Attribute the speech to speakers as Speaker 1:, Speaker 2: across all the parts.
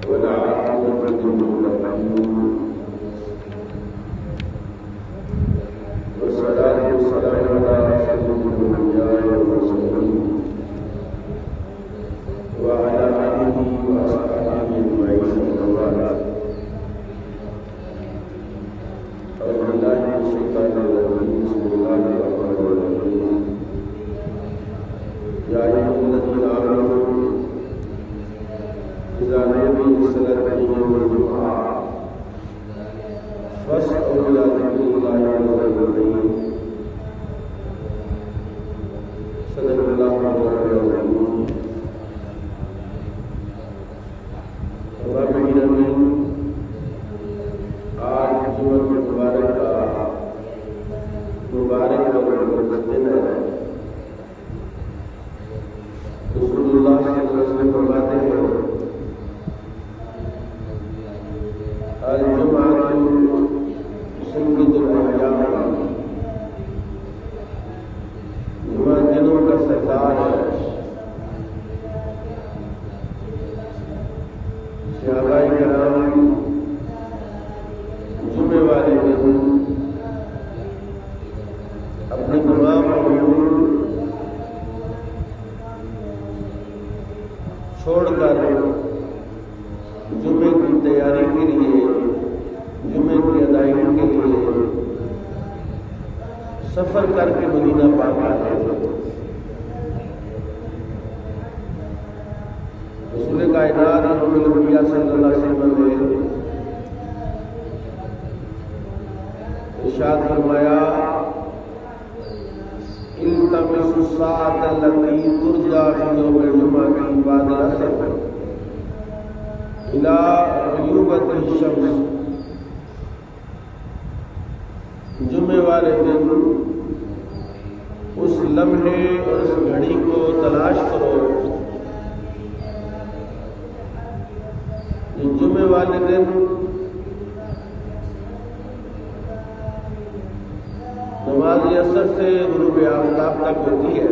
Speaker 1: والعاقبة للمتقين والصلاة والسلام على سيد الأنبياء والمرسلين وعلى آله وأصحابه أجمعين وبعد. أعوذ بالله من الشيطان الرجيم. بسم الله الرحمن الرحيم. يا أيها الذين آمنوا إذا نودي للصلاة من يوم الجمعة فاسعوا إلى ذكر الله وذروا البيع. صدق الله العظيم. آج جمعہ مبارک کا مبارک دن ہے. رسول اللہ صلی اللہ علیہ وسلم فرماتے ہیں الجمعہ سید الایام، جمعہ دنوں کا سردار ہے. صحابہ کرام جمعے والے دن اپنے تمام امور چھوڑ کر جمعے کی تیاری کے لیے، جمعے کی ادائیگی کے لیے سفر کر کے مدینہ پاک آتے تھے. رسول کائنات الانبیاء صلی اللہ علیہ وسلم نے ارشاد فرمایا التمسوا الساعة التي ترجى في يوم الجمعة بعد العصر إلى غروب الشمس. جمعے والے دن اس لمحے اور اس گھڑی کو تلاش کرو جمعے والے دن نماز عصر سے غروب آفتاب تک ہوتی ہے،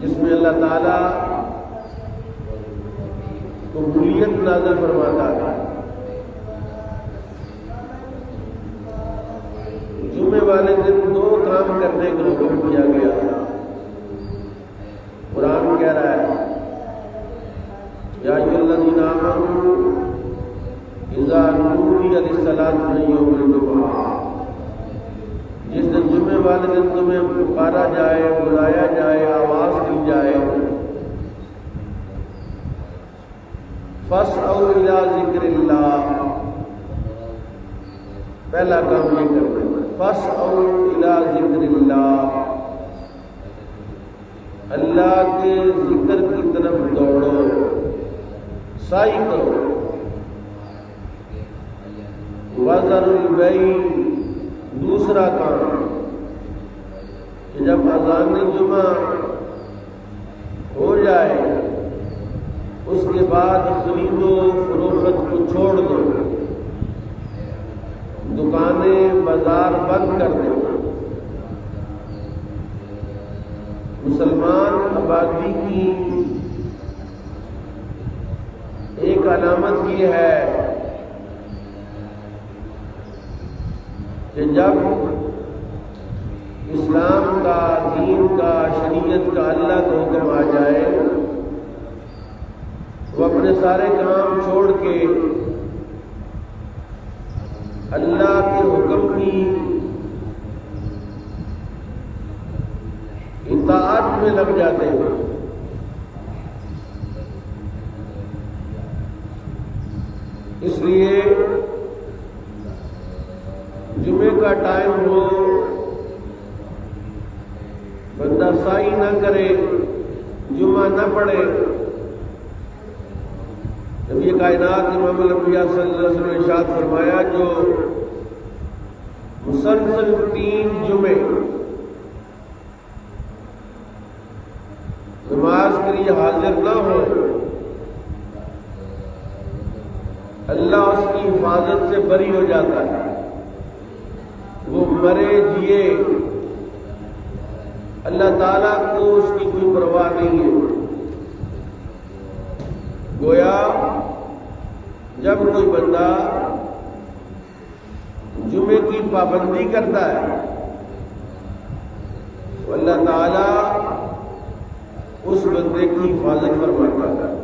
Speaker 1: جس میں اللہ تعالیٰ قبولیت نازل فرماتا ہے. جمعے والے دن دو کام کرنے کا حکم کیا گیا. قرآن کہہ رہا ہے یا ایھا الذین آمنوا اذا نودی للصلاۃ من یوم الجمعہ. جس دن جمعے والے دن تمہیں پکارا جائے، بلایا جائے، آواز دی جائے، فاسعوا الی ذکر اللہ. پہلا کام یہ کرنا، فاسعوا الی ذکر اللہ، اللہ کے ذکر کی طرف دوڑو، سعی کرو. وذروا البیع، دوسرا کام کہ جب اذان جمعہ ہو جائے اس کے بعد خرید و فروخت کو چھوڑ دو، دکانیں بازار بند کر دو. مسلمان آبادی کی ایک علامت یہ ہے کہ جب اسلام کا، دین کا، شریعت کا، اللہ کا حکم آ جائے وہ اپنے سارے کام چھوڑ کے اللہ کے حکم کی اطاعت میں لگ جاتے ہیں. اس لیے جمعے کا ٹائم ہو، بندہ سعی نہ کرے، جمعہ نہ پڑھے. جب یہ کائنات امام الانبیاء صلی اللہ علیہ وسلم نے ارشاد فرمایا جو مسلسل 3 جمعے نماز کے لیے حاضر نہ ہو، اللہ اس کی حفاظت سے بری ہو جاتا ہے. وہ مرے جیے اللہ تعالیٰ کو اس کی کوئی پرواہ نہیں ہے. گویا جب کوئی بندہ جمعے کی پابندی کرتا ہے تو اللہ تعالیٰ اس بندے کی حفاظت فرماتا ہے۔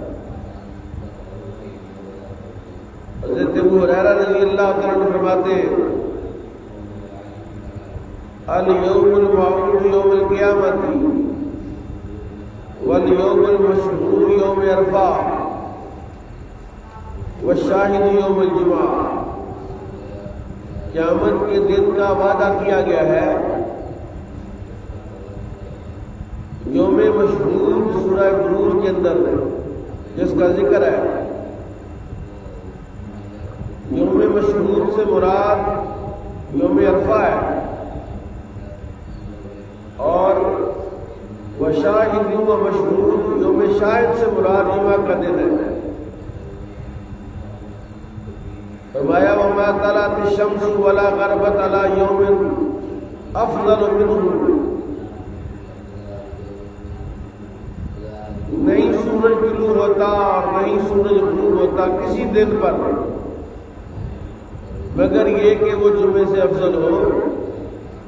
Speaker 1: حضرت ابو ہریرہ رضی اللہ تعالیٰ عنہ فرماتے ہیں الیوم الموعود یوم القیامۃ والیوم المشہود یوم عرفہ والشاہد یوم الجمعہ، قیامت کے دن کا وعدہ کیا گیا ہے۔ یوم مشہود سورہ بروج کے اندر جس کا ذکر ہے، یوم مشہود سے مراد یوم عرفہ ہے، اور وشاہد و مشہود یوم شاہد سے مراد جمعہ کا دن ہے۔ فرمایا وما طلعت الشمس ولا غربت على يوم افضل منه، نہیں سورج طلوع ہوتا اور نہیں سورج غروب ہوتا کسی دن پر مگر یہ کہ وہ جمعے سے افضل ہو،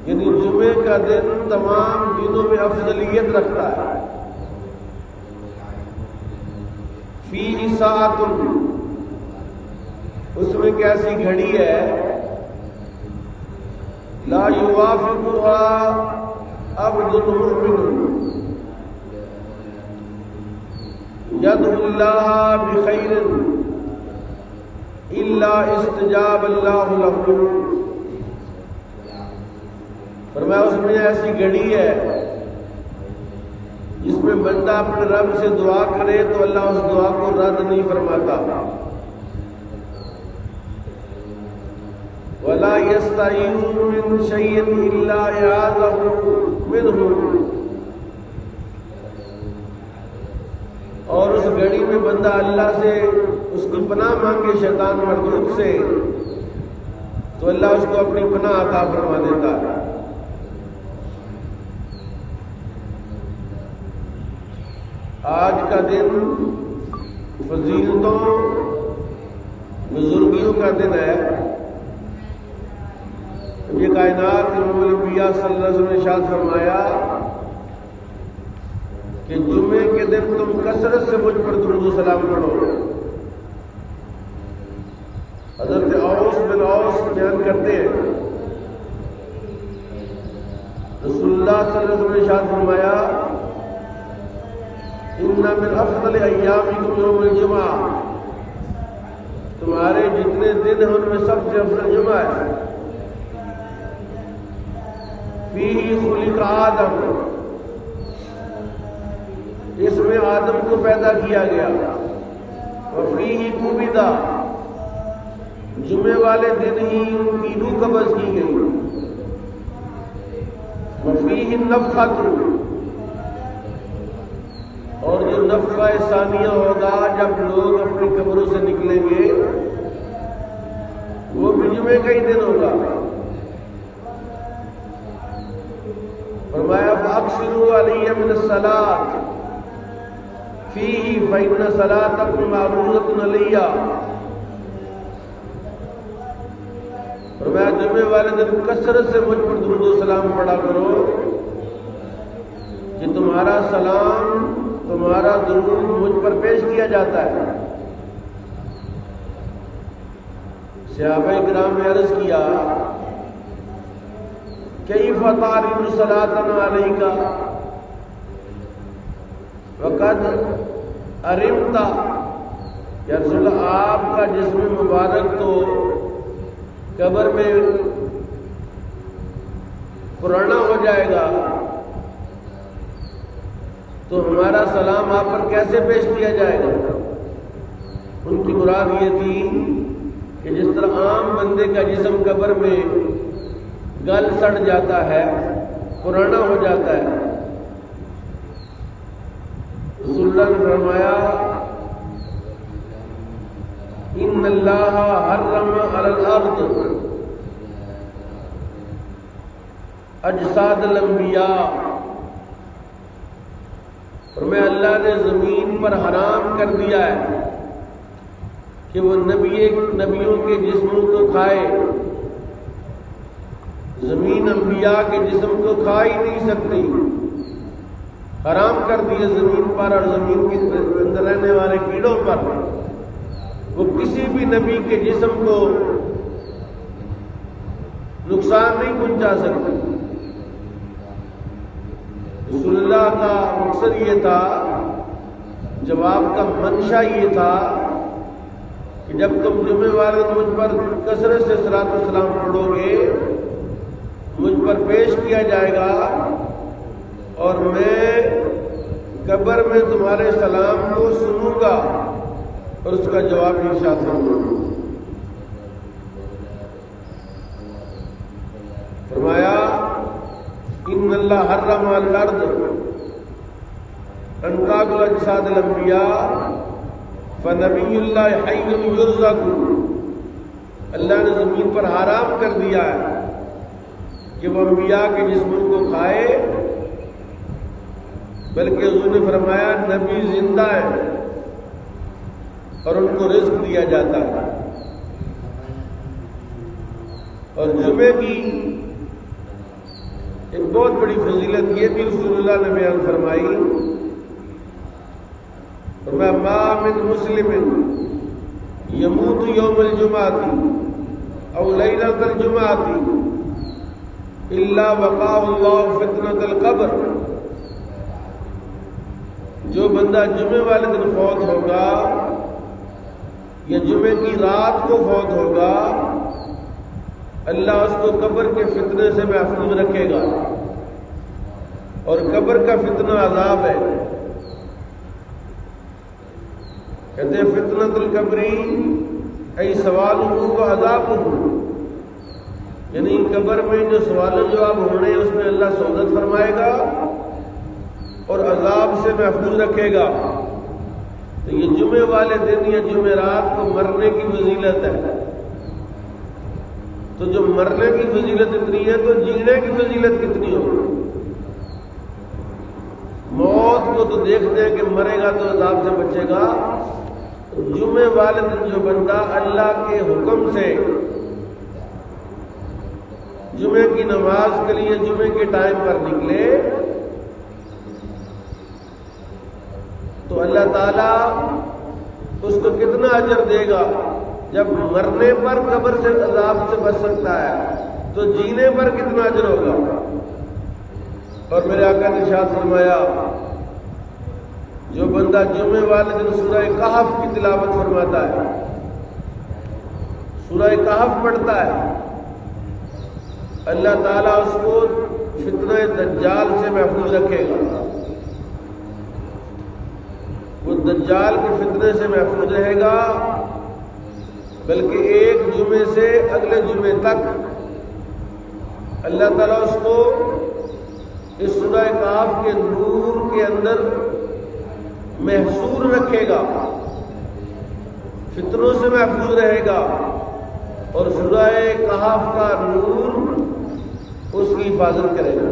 Speaker 1: یعنی جمعے کا دن تمام دنوں میں افضلیت رکھتا ہے۔ فیہ ساعۃ، اس میں ایک ایسی گھڑی ہے لا یوافقها عبد مؤمن یدعو اللہ بخیر الا استجاب اللہ له۔ فرمایا اس میں ایسی گھڑی ہے جس میں بندہ اپنے رب سے دعا کرے تو اللہ اس دعا کو رد نہیں فرماتا۔ وَلَا يَسْتَعِيذُ مِنْ شَيْءٍ إِلَّا إِعَاذَهُ مِنْهُ، اور اس گھڑی میں بندہ اللہ سے اس کی پناہ مانگے شیطان مردود سے تو اللہ اس کو اپنی پناہ عطا فرما دیتا ہے۔ آج کا دن فضیلتوں بزرگیوں کا دن ہے۔ یہ کائنات امام الانبیاء صلی اللہ علیہ وسلم نے ارشاد فرمایا کہ جمعے کے دن تم کثرت سے مجھ پر درود و سلام پڑھو۔ حضرت اوس بن اوس بیان کرتے ہیں رسول اللہ صلی اللہ علیہ وسلم نے ارشاد فرمایا ان من افضل ایامکم یوم الجمعہ، تمہارے جتنے دن ہیں ان میں سب سے افضل جمعہ ہے۔ فیہ خلق آدم، اس میں آدم کو پیدا کیا گیا۔ وفیہ قبض، جمعے والے دن ہی ان کی روح قبض کی گئی۔ وفیہ النفخۃ، اور جو نفخہ ثانیہ ہوگا جب لوگ اپنی قبروں سے نکلیں گے وہ بھی جمعے کا ہی دن ہوگا۔ فرمایا فاکثروا علی من الصلاۃ فیہ فإن صلاتکم معروضۃ علی، فرمایا جمعے والے دن کثرت سے مجھ پر درود و سلام پڑھا کرو کہ تمہارا سلام تمہارا درود مجھ پر پیش کیا جاتا ہے۔ صحابہ کرام نے عرض کیا کیف تعرض صلاتنا علیک وقد ارمت، یا رسول اللہ آپ کا جسم مبارک تو قبر میں پرانا ہو جائے گا تو ہمارا سلام آپ پر کیسے پیش کیا جائے گا؟ ان کی مراد یہ تھی کہ جس طرح عام بندے کا جسم قبر میں گل سڑ جاتا ہے، پرانا ہو جاتا ہے، رسول اللہ نے فرمایا ان اللہ حرم علی الارض اجساد الانبیاء، فرمایا اللہ نے زمین پر حرام کر دیا ہے کہ وہ نبیوں کے جسموں کو کھائے، زمین انبیاء کے جسم کو کھا ہی نہیں سکتی، حرام کر دیے زمین پر اور زمین کے اندر رہنے والے کیڑوں پر، وہ کسی بھی نبی کے جسم کو نقصان نہیں پہنچا سکتی۔ رسول اللہ کا مقصد یہ تھا، جواب کا منشا یہ تھا کہ جب تم جمعے والے مجھ پر کثرت سے صلاۃ والسلام پڑھو گے، مجھ پر پیش کیا جائے گا اور میں قبر میں تمہارے سلام کو سنوں گا اور اس کا جواب ارشاد فرماؤں گا۔ فرمایا ان اللہ حرم علی الارض ان تاکل اجساد الانبیاء فنبی اللہ حی یرزق، اللہ نے زمین پر حرام کر دیا ہے کہ وہ انبیاء کے جسموں کو کھائے، بلکہ حضور نے فرمایا نبی زندہ ہے اور ان کو رزق دیا جاتا ہے۔ اور جمعے کی ایک بہت بڑی فضیلت یہ بھی رسول اللہ نے بیان فرمائی، فرمایا ما من مسلم یموت یوم الجمعۃ او لیلۃ الجمعۃ الا وقاه اللہ فتنۃ القبر، جو بندہ جمعے والے دن فوت ہوگا یا جمعے کی رات کو فوت ہوگا، اللہ اس کو قبر کے فتنے سے محفوظ رکھے گا، اور قبر کا فتنہ عذاب ہے۔ کہتے ہیں فتنۃ القبری ای سوالہ و عذابہ، یعنی قبر میں جو سوال و جواب ہونے اس میں اللہ سعادت فرمائے گا اور عذاب سے محفوظ رکھے گا۔ تو یہ جمعے والے دن یا جمعرات کو مرنے کی فضیلت ہے، تو جو مرنے کی فضیلت اتنی ہے تو جینے کی فضیلت کتنی ہوگی؟ موت کو تو دیکھتے ہیں کہ مرے گا تو عذاب سے بچے گا، جمعے والے دن جو بندہ اللہ کے حکم سے جمعے کی نماز کے لیے جمعے کے ٹائم پر نکلے تو اللہ تعالیٰ اس کو کتنا اجر دے گا۔ جب مرنے پر قبر سے عذاب سے بچ سکتا ہے تو جینے پر کتنا اجر ہوگا۔ اور میرے آقا نے ارشاد فرمایا جو بندہ جمعے والے دن سورہ کہف کی تلاوت فرماتا ہے، سورہ کہف پڑھتا ہے، اللہ تعالیٰ اس کو فتنہ دجال سے محفوظ رکھے گا، وہ دجال کے فتنے سے محفوظ رہے گا، بلکہ ایک جمعے سے اگلے جمعے تک اللہ تعالیٰ اس کو اس سورہ کہف کے نور کے اندر محصور رکھے گا، فتنوں سے محفوظ رہے گا، اور سورہ کہف کا نور اس کی حفاظت کرے گا۔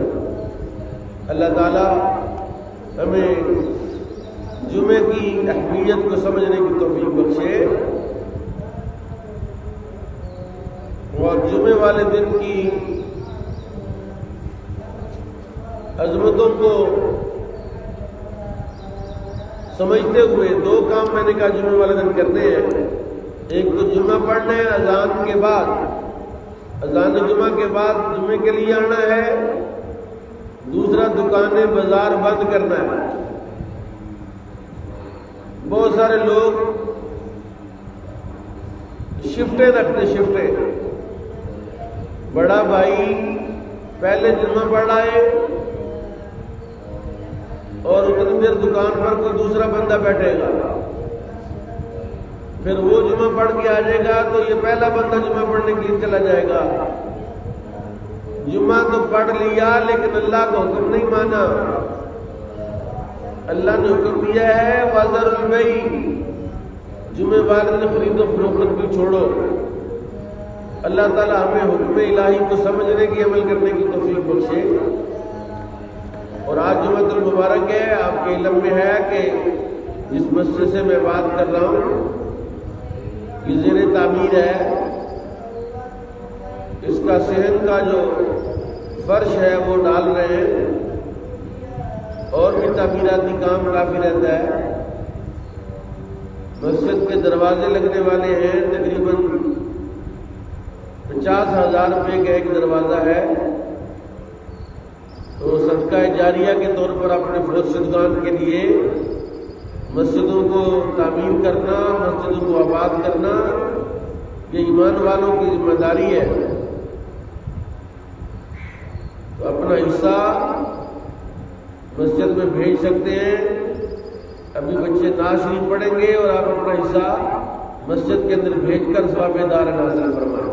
Speaker 1: اللہ تعالیٰ ہمیں جمعے کی اہمیت کو سمجھنے کی توفیق بخشے اور جمعے والے دن کی عظمتوں کو سمجھتے ہوئے دو کام میں نے کہا جمعے والے دن کرنے ہیں۔ ایک تو جمعہ پڑھنا ہے اذان کے بعد، اذان جمعہ کے بعد جمعے کے لیے آنا ہے، دوسرا دکانیں بازار بند کرنا ہے۔ بہت سارے لوگ شفٹیں رکھتے، شفٹیں، بڑا بھائی پہلے جمعہ پڑھ آئے اور اتنی دیر دکان پر کوئی دوسرا بندہ بیٹھے گا، پھر وہ جمعہ پڑھ کے آ جائے گا تو یہ پہلا بندہ جمعہ پڑھنے کے لیے چلا جائے گا۔ جمعہ تو پڑھ لیا لیکن اللہ کا حکم نہیں مانا۔ اللہ نے حکم دیا ہے وَذَرُ الْبَيْعَ، جمعے والے دن خرید و فروخت بھی چھوڑو۔ اللہ تعالیٰ ہمیں حکم الہی کو سمجھنے کی، عمل کرنے کی توفیق بخشے۔ اور آج جمعۃ المبارک ہے، آپ کے علم میں ہے کہ جس مسجد سے میں بات کر رہا ہوں یہ زیر تعمیر ہے، اس کا صحن کا جو فرش ہے وہ ڈال رہے ہیں، اور بھی تعمیراتی کام کافی رہتا ہے۔ مسجد کے دروازے لگنے والے ہیں، تقریباً 50,000 روپے کا ایک دروازہ ہے، تو صدقہ جاریہ کے طور پر اپنے فوت شدگان کے لیے مسجدوں کو تعمیر کرنا، مسجدوں کو آباد کرنا، یہ ایمان والوں کی ذمہ داری ہے۔ تو اپنا حصہ مسجد میں بھیج سکتے ہیں۔ ابھی بچے نعت شریف پڑھیں گے اور آپ اپنا حصہ مسجد کے اندر بھیج کر ثواب دار حاصل فرمائیں۔